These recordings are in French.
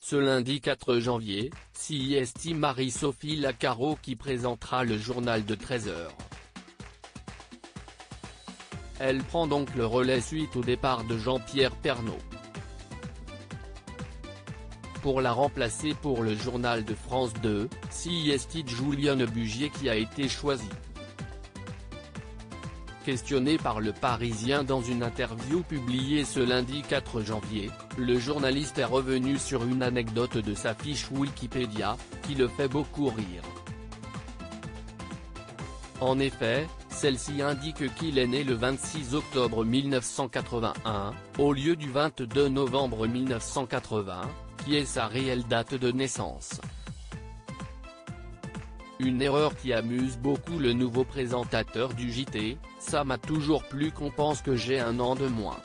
Ce lundi 4 janvier, CIST Marie-Sophie Lacaro qui présentera le journal de 13h. Elle prend donc le relais suite au départ de Jean-Pierre Pernaut. Pour la remplacer pour le journal de France 2, CIST Juliane Bugier qui a été choisie. Questionné par Le Parisien dans une interview publiée ce lundi 4 janvier, le journaliste est revenu sur une anecdote de sa fiche Wikipédia, qui le fait beaucoup rire. En effet, celle-ci indique qu'il est né le 26 octobre 1981, au lieu du 22 novembre 1980, qui est sa réelle date de naissance. Une erreur qui amuse beaucoup le nouveau présentateur du JT, ça m'a toujours plu qu'on pense que j'ai un an de moins.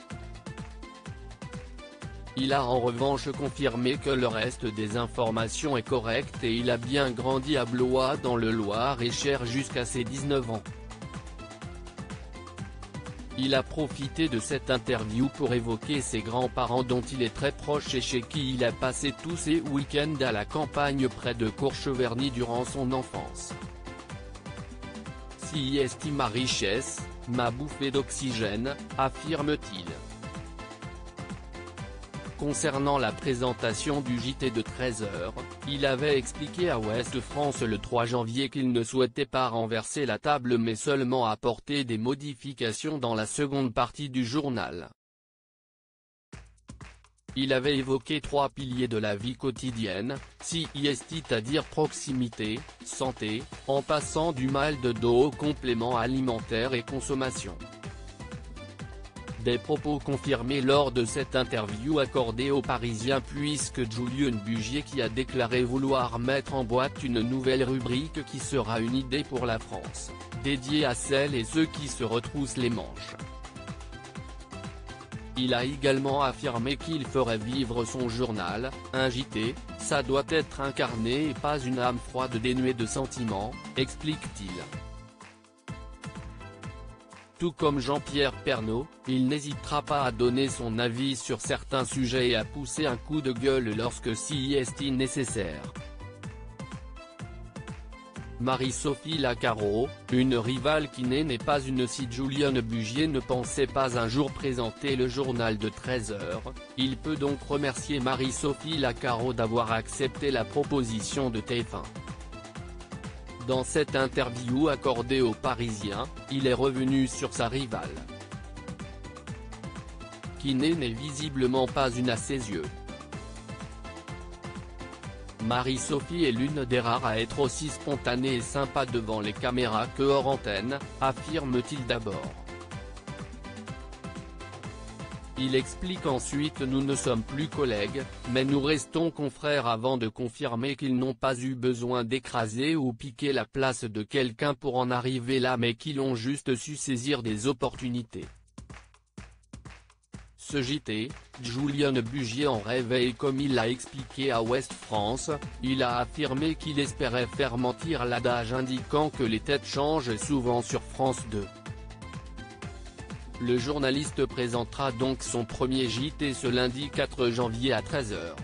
Il a en revanche confirmé que le reste des informations est correct et il a bien grandi à Blois dans le Loir-et-Cher jusqu'à ses 19 ans. Il a profité de cette interview pour évoquer ses grands-parents dont il est très proche et chez qui il a passé tous ses week-ends à la campagne près de Courcheverny durant son enfance. CIST ma richesse, ma bouffée d'oxygène, affirme-t-il. Concernant la présentation du JT de 13h, il avait expliqué à Ouest France le 3 janvier qu'il ne souhaitait pas renverser la table mais seulement apporter des modifications dans la seconde partie du journal. Il avait évoqué 3 piliers de la vie quotidienne, CIST c'est-à-dire proximité, santé, en passant du mal de dos aux compléments alimentaires et consommation. Des propos confirmés lors de cette interview accordée aux Parisiens puisque Juliane Bugier qui a déclaré vouloir mettre en boîte une nouvelle rubrique qui sera une idée pour la France, dédiée à celles et ceux qui se retroussent les manches. Il a également affirmé qu'il ferait vivre son journal, un JT, ça doit être incarné et pas une âme froide dénuée de sentiments, explique-t-il. Tout comme Jean-Pierre Pernaut, il n'hésitera pas à donner son avis sur certains sujets et à pousser un coup de gueule lorsque CIST nécessaire. Marie-Sophie Lacaro, une rivale qui n'est pas une si Juliane Bugier ne pensait pas un jour présenter le journal de 13h, il peut donc remercier Marie-Sophie Lacaro d'avoir accepté la proposition de TF1. Dans cette interview accordée aux Parisiens, il est revenu sur sa rivale, qui n'est visiblement pas une à ses yeux. Marie-Sophie est l'une des rares à être aussi spontanée et sympa devant les caméras que hors antenne, affirme-t-il d'abord. Il explique ensuite nous ne sommes plus collègues, mais nous restons confrères avant de confirmer qu'ils n'ont pas eu besoin d'écraser ou piquer la place de quelqu'un pour en arriver là mais qu'ils ont juste su saisir des opportunités. Ce JT, Juliane Bugier en rêvait et comme il l'a expliqué à Ouest France, il a affirmé qu'il espérait faire mentir l'adage indiquant que les têtes changent souvent sur France 2. Le journaliste présentera donc son premier JT ce lundi 4 janvier à 13h.